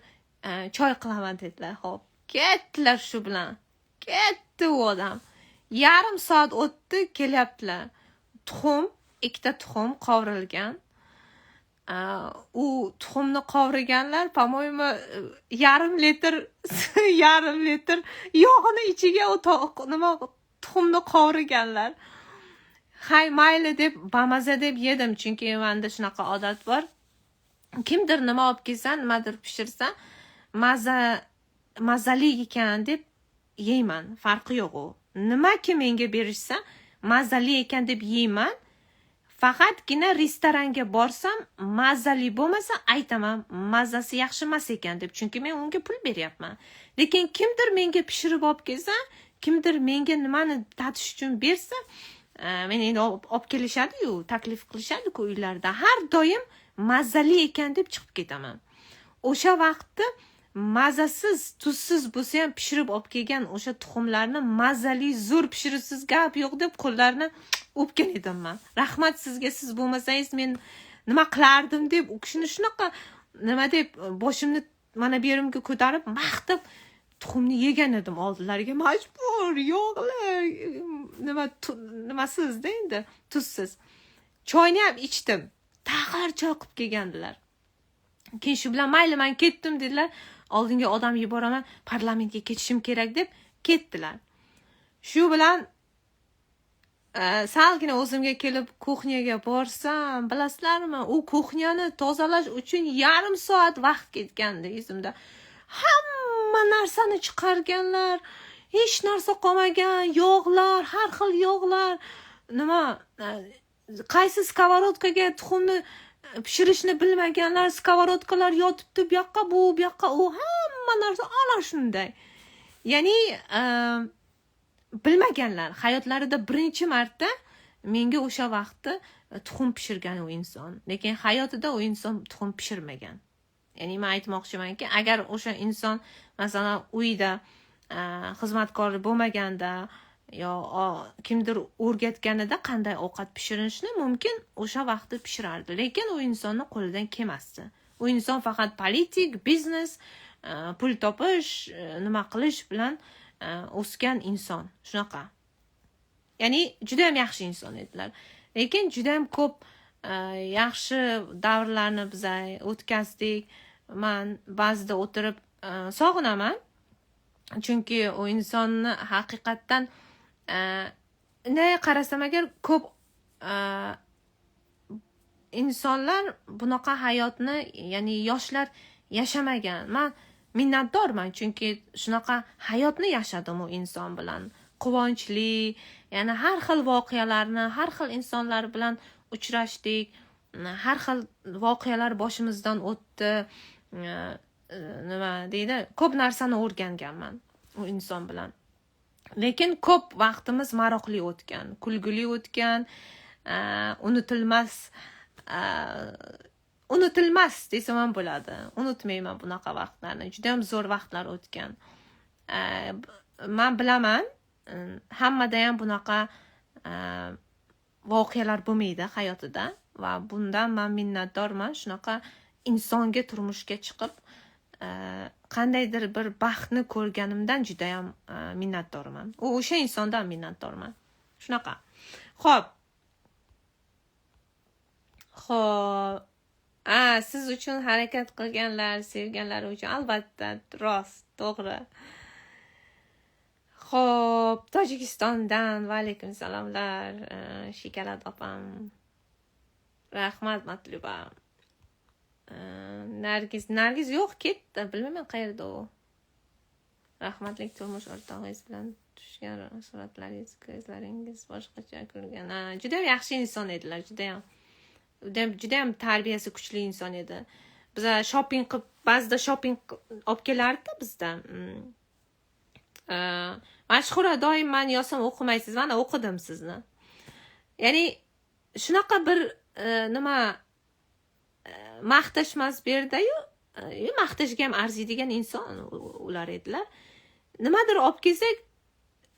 choy qilaman dedilar. Xo'p, ketdilar shu bilan. Ketdi u odam. Yarim soat o'tdi, kelyaptilar. Tuxum, ikkita tuxum qovrilgan. U tuxumni qovurganlar, по-моему, yarim litr yog'ini ichiga nima tuxumni qovurganlar. Hay, mayli deb, bamaza deb yedim, chunki menda shunaqa odat bor. Kimdir nima olib kelsa, nimadir pishirsa, mazali ekan deb yeyman. Farqi yo'q u. Nimaki menga berishsa, mazali ekan deb yeyman. Faqatgina restoranga borsam, mazali bo'lmasa aytaman, mazasi yaxshi emas ekan deb, chunki men unga pul beryapman. Lekin kimdir menga pishirib olib kelsa, kimdir menga nimani tatish uchun bersa, meni endi olib kelishadi-yu, taklif qilishadi-ku uylarda. Har doim mazali ekan deb chiqib ketaman. O'sha vaqtda mazasiz, tuzsiz bo'lsa ham pishirib olib kelgan o'sha tuxumlarni mazali, zo'r pishiribsiz, gap yo'q deb qo'llarini o'pgan edim. Rahmat sizga, siz bo'lmasangiz men nima qilardim deb u kishini shunaqa nima deb boshimni mana bu yerimga ko'tarib maqtab tuxumni yegan edim oldilariga majbur, yog'li, nimasizda endi tuzsiz. Choyni ham ichdim. Taqir choy qilib kelgandilar. Keyin shu bilan mayli men ketdim dedilar. Oldinga odam yuboraman, parlamentga ketishim kerak deb ketdilar. Shu bilan salgina o'zimga kelib kuxnyaga borsam, bilasizlarmi, u kuxnyani tozalash uchun yarim soat vaqt ketgandi esimda. Hamma narsani chiqarganlar, hech narsa qolmagan, yog'lar, har xil yog'lar, nima qaysi skоворodkaga tuxumni pishirishni bilmaganlar, skоворodkalar yotibdi, bu yoqqa bu yoqqa u, hamma narsa ana shunday. Ya'ni bilmaganlar, hayotlarida birinchi marta menga o'sha vaqtda tuxum pishirgan u inson. Lekin hayotida u inson tuxum pishirmagan. Ya'ni men aytmoqchimanki, agar o'sha inson masalan uyda xizmatkor bo'lmaganda yo kimdir o'rgatganida qanday ovqat pishirishni mumkin o'sha vaqtda pishirardi. Lekin u insonning qo'lidan kelmasdi. U inson faqat politik, biznes, pul topish, nima qilish bilan o'sgan inson. Shunaqa. Ya'ni juda ham yaxshi inson edilar. Lekin juda ham ko'p yaxshi davrlarni biz o'tkazdik. Men ba'zida o'tirib sog'inaman. Chunki u insonni haqiqatdan qarasam agar ko'p insonlar bunaqa hayotni, ya'ni yoshlar yashamagan. Men minnatdorman, chunki shunaqa hayotni yashadim u inson bilan. Quvonchli, ya'ni har xil voqealarni, har xil insonlar bilan uchrashdik. Har xil voqealar boshimizdan o'tdi. Nima deydi? Ko'p narsani o'rganganman u inson bilan. Lekin ko'p vaqtimiz maroqli o'tgan, kulgili o'tgan, unutilmas desam ham bo'ladi. Unutmayman bunaqa vaqtlarni. Juda ham zo'r vaqtlar o'tgan. Men bilaman, hammada ham bunaqa voqealar bo'lmaydi hayotida va bundan men minnatdorman. Shunaqa insonga turmushga chiqib qandaydir bir baxtni ko'rganimdan juda ham minnatdorman. O'sha insondan minnatdorman. Shunaqa. Xo'p. Siz uchun harakat qilganlar, sevganlar uchun albatta rost, to'g'ri. Xo'p, Tojikistondan va alaykum salomlar. Shikalat opam. Rahmat Matluba. Nargiz yo'q, ketdi. Bilmayman qayerda u. Rahmatli turmush o'rtog'ingiz bilan tushgan suratlaringiz, ko'zlaringiz boshqacha ko'rgan. Juda yaxshi inson edilar, juda ham tarbiyasi kuchli inson edi. Biz shopping qilib, ba'zida shopping olib kelardi bizda. Mashhura doim men yozsam o'qimaysiz, mana o'qidim sizni. Ya'ni shunaqa bir nima maqtashmas berdi-yu, maqtashga ham arziydigan inson ular edilar. Nimadir olib kelsak,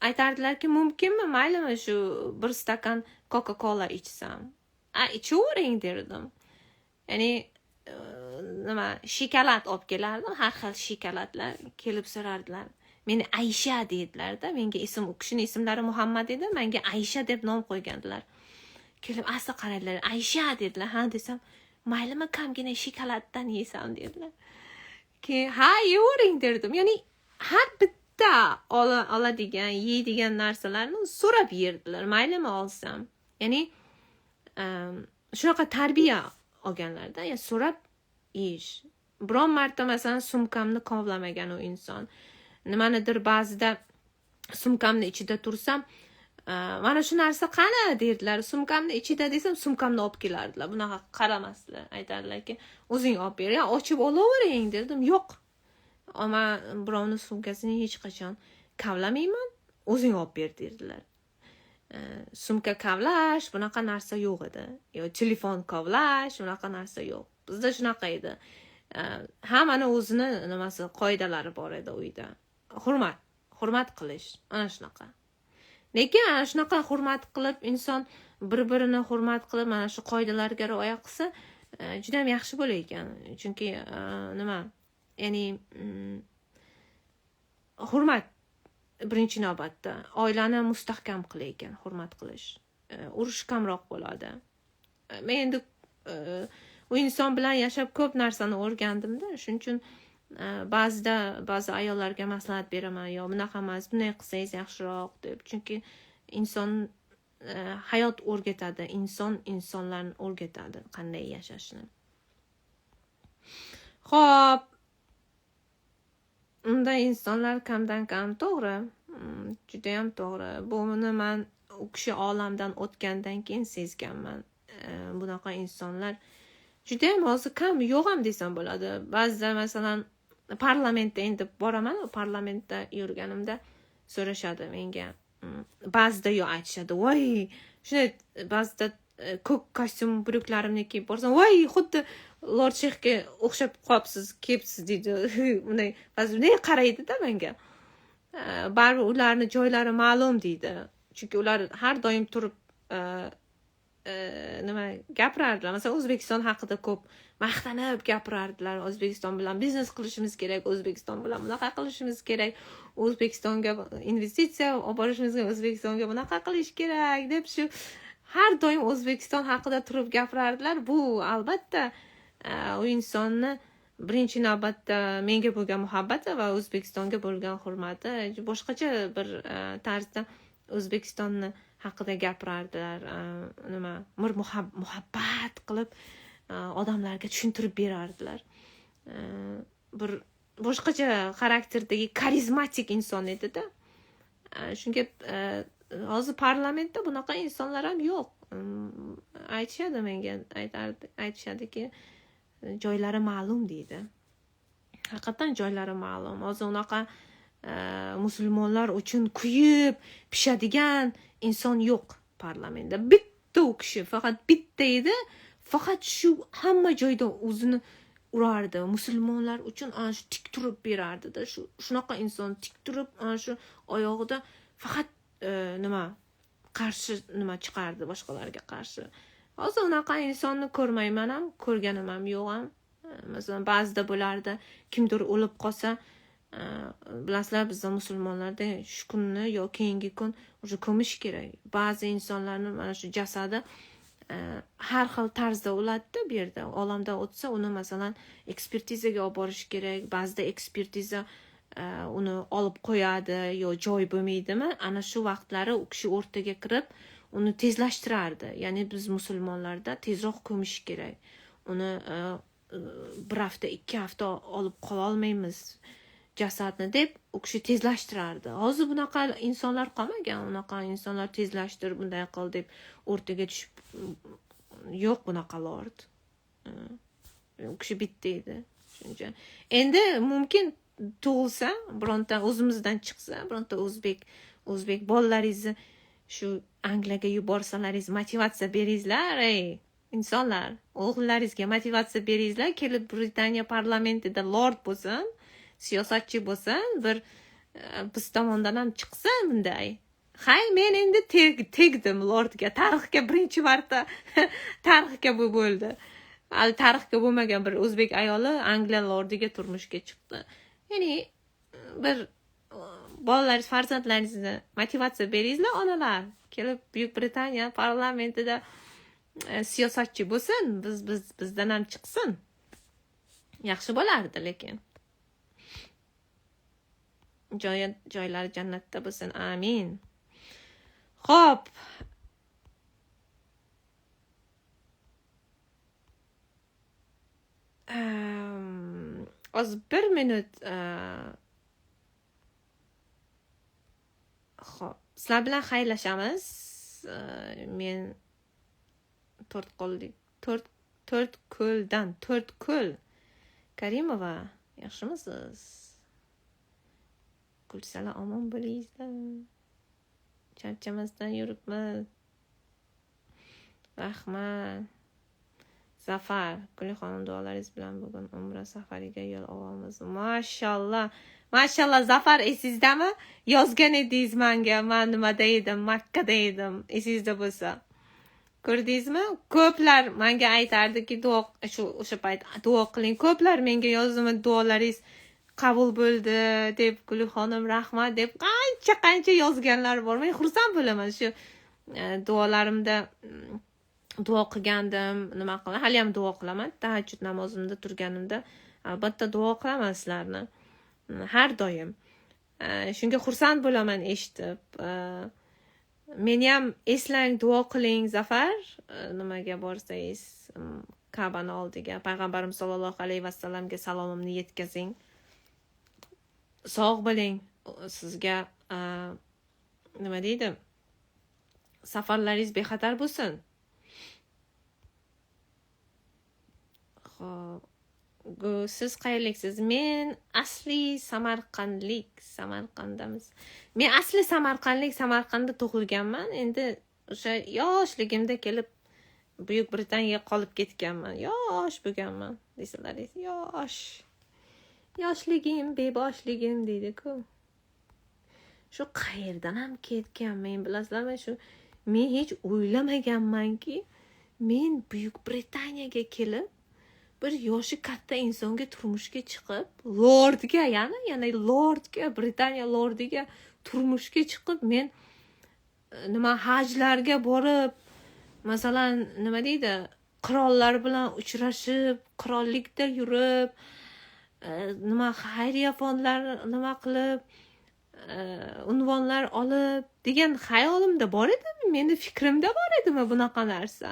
aytardilarki, mumkinmi, maylimi shu bir stakan Coca-Cola ichsam? Ichavering derdim. Ya'ni nima shokolad olib kelardim, har xil shokoladlar kelib so'rardilar. Meni Aysha dedilar-da, menga u kishining ismlari Muhammad edi, menga Aysha deb nom qo'ygandilar. Kelib asli qaradilar, Aysha dedilar. Ha desam, maylimi kamgina shokoladdan yesam dedilar. Keyin ha yevering derdim. Ya'ni har bitta oladigan, yeydigan narsalarni so'rab yerdilar, maylimi olsam. Ya'ni shunaqa tarbiya olganlarda, ya so'rab yeyish. Biron marta masalan sumkamni kovlamagan u inson. Nimanidir ba'zida sumkamni ichida tursam, mana shu narsa qani derdilar. Sumkamni ichida desam, sumkamni olib kelardilar. Bunaqa qaramasdilar. Aytardilarki, o'zing olib ber, ya ochib olavering derdim. Yo'q. Men birovning sumkasini hech qachon kavlamayman. o'zing olib ber derdilar. Sumka kavlash bunaqa narsa yo'q edi, yo telefon kavlash bunaqa narsa yo'q. Bizda shunaqa edi. Hammani o'zini nimasi qoidalari bor edi uyda. Hurmat qilish ana shunaqa. Lekin ana shunaqa hurmat qilib inson bir-birini hurmat qilib mana shu qoidalarga rioya qilsa juda ham yaxshi bo'lar ekan. Chunki ya'ni hurmat birinchi navbatda oilani mustahkam qilar ekan, hurmat qilish. Urush kamroq bo'ladi. Men endi u inson bilan yashab ko'p narsani o'rgandim-da, shuning uchun ba'zi ayollarga maslahat beraman, yo bunaqa emas, bunday qilsangiz yaxshiroq deb. Chunki inson hayot o'rgatadi, insonlarni o'rgatadi qanday yashashni. Xo'p, unda insonlar kamdan kam, to'g'ri, juda ham to'g'ri. Buni men u kishi olamdan o'tgandan keyin sezganman. Bunaqa insonlar juda ham hozir kam, yo'q ham desam bo'ladi. Ba'zida masalan parlamentda endi boraman, parlamentda yurganimda so'rashadi menga. Ba'zida yo aytishadi, voy, shunday ba'zida ko'k kostyum bryuklarimni kiyib borsam, voy, xuddi Lord Sheyxga o'xshab qolibsiz, kiyibsiz deydi. Bunday ba'zi bunday qaraydi-da menga. Baribir ularni joylari ma'lum deydi. Chunki ular har doim turib gapirardilar. Masalan, O'zbekiston haqida ko'p maqtanib gapirardilar. O'zbekiston bilan biznes qilishimiz kerak, O'zbekiston bilan bunaqa qilishimiz kerak, O'zbekistonga investitsiya olib borishimiz kerak, O'zbekistonga bunaqa qilish kerak deb shu har doim O'zbekiston haqida turib gapirardilar. Bu albatta u insonni birinchi navbatda menga bo'lgan muhabbati va O'zbekistonga bo'lgan hurmati boshqacha bir tarzda O'zbekistonni haqida gapirardilar. Bir muhabbat qilib odamlarga tushuntirib berardilar. Bir boshqacha xarakterdagi karizmatik inson edi-da. Shunga hozir parlamentda bunaqa insonlar ham yo'q. Aytishadi menga, aytishadiki, joylari ma'lum deydi. Haqiqatan joylari ma'lum. Hozir unaqa musulmonlar uchun kuyib pishadigan inson yo'q parlamentda. Bitta u kishi, faqat bitta edi. Faqat shu hamma joyda o'zini urardi. Musulmonlar uchun ana shu tik turib berardi-da. Shunaqa inson tik turib, ana shu oyog'ida faqat qarshi chiqardi boshqalarga qarshi. Hozir unaqa insonni ko'rmayman ham, ko'rganim ham yo'q ham. Masalan, ba'zida bo'lardi, kimdir o'lib qolsa, bilasizlar, bizda musulmonlarda shu kunni yo keyingi kun o'sha ko'mish kerak. Ba'zi insonlarning mana shu jasadi har xil tarzda o'ladi-da, bu yerda olamda o'tsa, uni masalan ekspertizaga olib borish kerak. Ba'zida ekspertiza uni olib qo'yadi yo joy bo'lmaydimi? Ana shu vaqtlari u kishi o'rtaga kirib, uni tezlashtirardi. Ya'ni biz musulmonlarda tezroq ko'mish kerak. Uni bir hafta, 2 hafta olib qola olmaymiz jasadni deb u kishi tezlashtirardi. Hozir bunaqa insonlar qolmagan. Unaqa insonlar tezlashtir, bunday qil deb o'rtaga tushib yo'q bunaqa lord. U kishi bitta edi. Shuncha. Endi mumkin tug'ilsa, bironta o'zimizdan chiqsa, bironta o'zbek bolalaringizni shu Angliyaga yuborsalaringiz, motivatsiya beringizlar, insonlar, o'g'illaringizga motivatsiya beringizlar, kelib Britaniya parlamentida lord bo'lsin, siyosatchi bo'lsin, bir biz tomondan ham chiqsin bunday. Hay, men endi tegdim lordga, tarixga birinchi marta tarixga bu bo'ldi. Hali tarixga bo'lmagan bir o'zbek ayoli Angliya lordiga turmushga chiqdi. Ya'ni bir bolalaringiz, farzandlaringizni motivatsiya beringizlar, onalar. Kelib Buyuk Britaniya parlamentida siyosatchi bo'lsin, bizdan ham chiqsin. Yaxshi bo'lardi, lekin joylari jannatda bo'lsin. Amin. Xo'p. Az 1 minut. Xo'p, sizlar bilan xayrlashamiz. Men 4 ko'l Karimova, yaxshimisiz? Kulsalar omon bo'linglar. charchamasdan yuribmiz. Rahmat. Zafar, Gulixonim duolaringiz bilan bugun umra safariga yo'l olamiz. Mashallah. Mashallah Zafar, esizdami? Yozgan edingiz menga, men nimada edim, Makkada edim. Esingizda bo'lsa. Ko'rdingizmi? Ko'plar menga aytardiki, o'sha payt duo qiling. Ko'plar menga yozdimi, duolaringiz qabul bo'ldi deb, Gulixonim rahmat deb qancha yozganlar bor. Men xursand bo'laman shu duolarimda duo qilgandim, nima qilaman, hali ham duo qilaman. Tahajjud namozimda turganimda albatta duo qilaman sizlarni. Har doim. Shunga xursand bo'laman eshitib. Meni ham eslang, duo qiling Zafar. Nimaga borsangiz, Ka'bani oldiga, payg'ambarimiz sollallohu alayhi vasallamga salomimni yetkazing. Sog' bo'ling. Sizga nima deydi? Safarlaringiz bexatar bo'lsin. Siz qayerliksiz? Men asli Samarqandamiz. Men asli Samarqandda tug'ilganman. Endi o'sha yoshligimda kelib Buyuk Britaniyaga qolib ketganman. Yosh bo'lganman desalaringiz. Yoshligim, beboshligim deydi-ku. Shu qayerdan ham ketganman, bilasizlarmi? Men hech o'ylamaganmanki, men Buyuk Britaniyaga kelib bir yoshi katta insonga turmushga chiqib, lordga, ya'ni lordga, Britaniya lordiga turmushga chiqib, men nima hajlarga borib, masalan, nima deydi, qirollar bilan uchrashib, qirollikda yurib, nima xayriya fondlar nima qilib, unvonlar olib degan xayolimda bor edimi? Meni fikrimda bor edimi bunaqa narsa?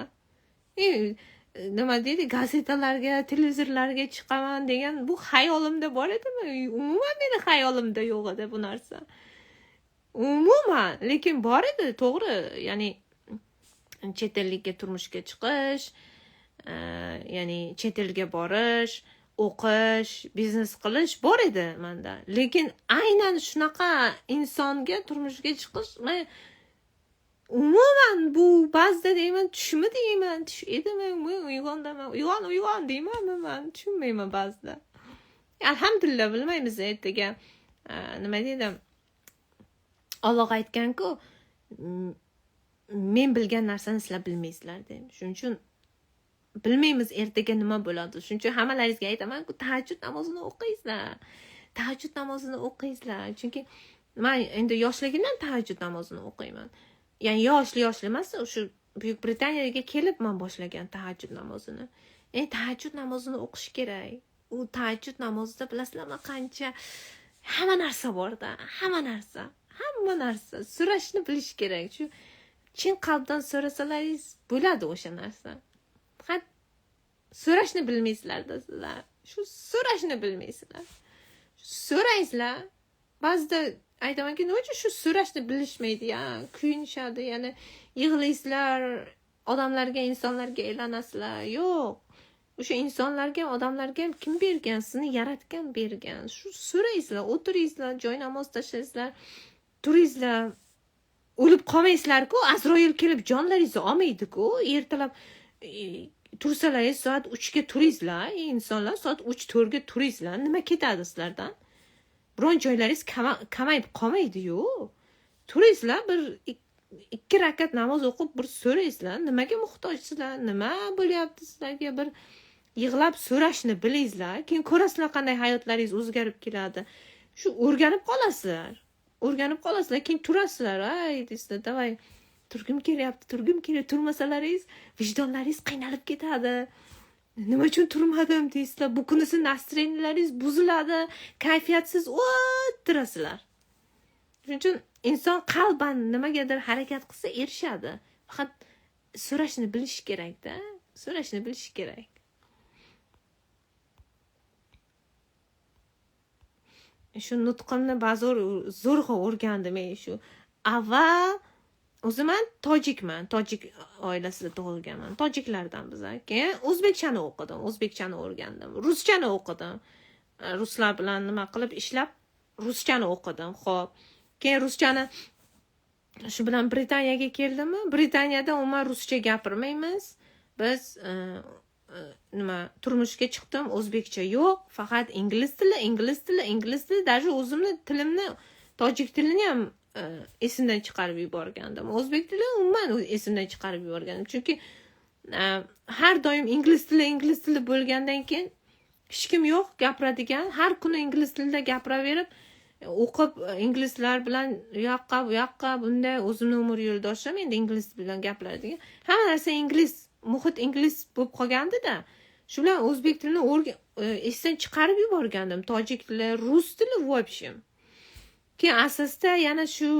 Nima deydi, gazetalarga, televizorlarga chiqaman degan bu xayolimda bor edimi? Umuman meni xayolimda yo'q edi bu narsa. Umuman, lekin bor edi, to'g'ri. Ya'ni chet ellikka turmushga chiqish, ya'ni chet elga borish, o'qish, biznes qilish bor edi menda. Lekin aynan shunaqa insonga turmushga chiqish men umuman bu ba'zida deyman, tushmi deyman, tush edimi, men uyg'on deyman, men tushunmayman ba'zida. Alhamdulillah, bilmaymiz ertaga nima deydi? Alloh aytgan-ku, men bilgan narsani sizlar bilmaysizlar deb. Shuning uchun bilmaymiz ertaga nima bo'ladi. Shuning uchun hammalaringizga aytaman-ku, tahajjud namozini o'qingizlar. Chunki men endi yoshligimdan tahajjud namozini o'qiyman. Ya'ni yoshli emas, o'sha Buyuk Britaniyaga kelib men boshlagan tahajjud namozini. Tahajjud namozini o'qish kerak. U tahajjud namozida bilasizlarmi, qancha hamma narsa bor-da, hamma narsa. So'rashni bilish kerak. Shu chin qalbdan so'rasalaringiz bo'ladi o'sha narsa. Faqat so'rashni bilmaysizlar-da sizlar. Shu so'rashni bilmaysizlar. So'raysizlar. Ba'zida aytamanki, nima uchun shu so'rashni bilishmaydi, kuyinishadi, ya'ni yig'laysizlar, odamlarga, insonlarga aylanasizlar. Yo'q. O'sha insonlarga, odamlarga ham kim bergan? Sizni yaratgan bergan. Shu so'raysizlar, o'tiraysizlar, joy namoz tashlaysizlar, turaysizlar. O'lib qolmaysizlar-ku, Azroil kelib jonlaringizni olmaydi-ku. Ertalab tursalaringiz soat 3 ga turaysizlar, insonlar soat 3-4 ga turaysizlar. Nima ketadi sizlardan? Biron joylaringiz kamayib qolmaydi-yu. Turaysizlar, bir 2 rakat namoz o'qib, bir so'raysizlar, nimaga muhtojsizlar, nima bo'lyapti sizlarga, bir yig'lab so'rashni bilaysizlar. Keyin ko'rasizlar qanday hayotlaringiz o'zgarib keladi. Shu o'rganib qolasizlar. Keyin turasizlar, deysizlar, davay, turgim kelyapti, turmasalaringiz vijdonlaringiz qiynalib ketadi. Nima uchun turmadim deysizlar. Bu kunisi nastroyeniyalaringiz buziladi, kayfiyatsiz o'tirasizlar. Shuning uchun inson qalban nimagadir harakat qilsa erishadi. Faqat so'rashni bilish kerak-da. Shu nutqimni ba'zor zo'rg'a o'rgandim. Shu avval o'zim tojikman, tojik oilasida tug'ilganman. Tojiklardan biz. Keyin o'zbekchani o'qidim, o'zbekchani o'rgandim. Ruschani o'qidim. Ruslar bilan nima qilib ishlab ruschani o'qidim. Xo'p. Keyin ruschani Shu bilan Britaniyaga keldimmi? Britaniyada umuman ruscha gapirmaymiz. Biz nima turmushga chiqdim, o'zbekcha yo'q, faqat ingliz tili. Даже o'zimni tilimni, tojik tilini ham esimdan chiqarib yuborgandim. O'zbek tilini umuman esimdan chiqarib yuborgandim. Chunki har doim ingliz tili bo'lgandan keyin hech kim yo'q gapiradigan. Har kuni ingliz tilida gapiraverib, o'qib inglizlar bilan u yoqqa bunday o'zimni umr yo'ldoshim endi ingliz bilan gapiradigan. Hamma narsa ingliz, muhit ingliz bo'lib qolgandi-da. Shu bilan o'zbek tilini esdan chiqarib yuborgandim. Tojik tili, rus tili voobshim. Keyin asosda yana shu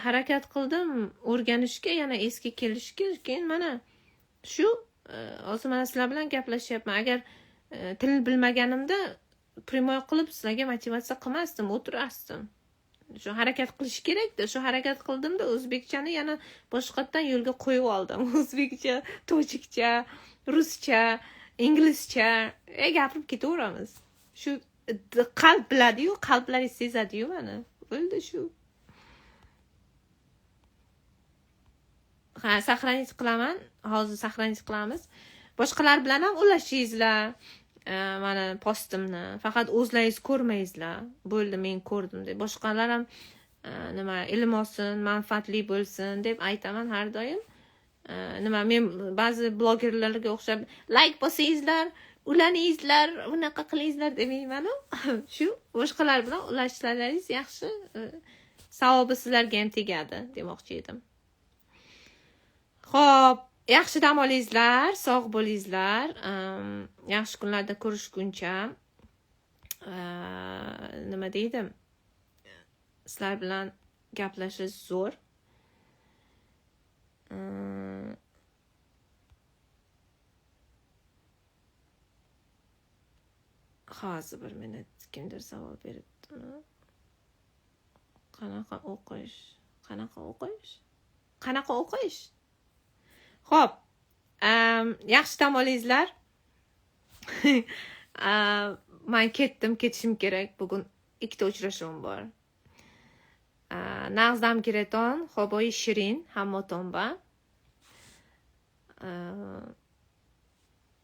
harakat qildim o'rganishga, yana esga kelishga. Keyin mana shu hozir mana sizlar bilan gaplashyapman. Agar til bilmaganimda primoy qilib sizlarga motivatsiya qilmasdim, o'tirasdim. Shu harakat qilish kerak-da. Shu harakat qildimda o'zbekchani yana boshqatdan yo'lga qo'yib oldim. O'zbekcha, tojikcha, ruscha, inglizcha gapirib ketaveramiz. Shu qalb biladi-yu, qalblari sezadi-yu mana. Bo'ldi shu. Ha, saqlanish qilaman. Hozir saqlanish qilamiz. Boshqalar bilan ham ulashingizlar. Mana postimni faqat o'zlaringiz ko'rmaysizlar. Bo'ldi, men ko'rdim deb. Boshqalar ham nima ilm olsin, manfaatli bo'lsin deb aytaman har doim. Nima men ba'zi blogerlarga o'xshab like bosingizlar, ulaningizlar, unaqa qilingizlar demayman-ku. Shu boshqalar bilan ulashlaringiz yaxshi, savobi sizlarga ham tegadi demoqchi edim. Xo'p, yaxshi dam olingizlar, sog' bo'lingizlar. Yaxshi kunlarda ko'rishguncha nima deydim? Sizlar bilan gaplashish zo'r. Hozir bir minut kimdir savol beribdimi? Qanaqa o'qish? Xo'p, yaxshi dam olingizlar. Men ketishim kerak. Bugun ikkita uchrashuvim bor. Nag'zdam Kireton, Xoboy Shirin, Hammotomba.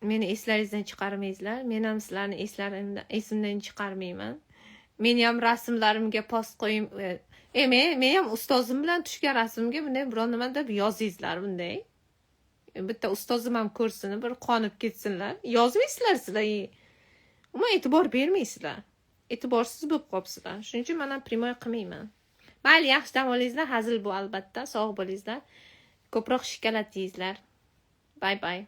Meni eslaringizdan chiqarmaysizlar. Men ham sizlarni esimdan chiqarmayman. Men ham rasmlarimga post qo'yim. Men ham ustozim bilan tushgan rasmga bunday biron nima deb yozingizlar bunday. Bitta ustozim ham ko'rsin, bir qonib ketsinlar. Yozmaysizlar sizlar. Umuman e'tibor bermaysizlar. E'tiborsiz bo'lib qolibsizlar. Shuning uchun men ham primoy qilmayman. Mayli, yaxshi dam olingizlar. Hazil bu albatta. Sog' bo'lingizlar. Ko'proq shokolad yeysizlar. Bye bye.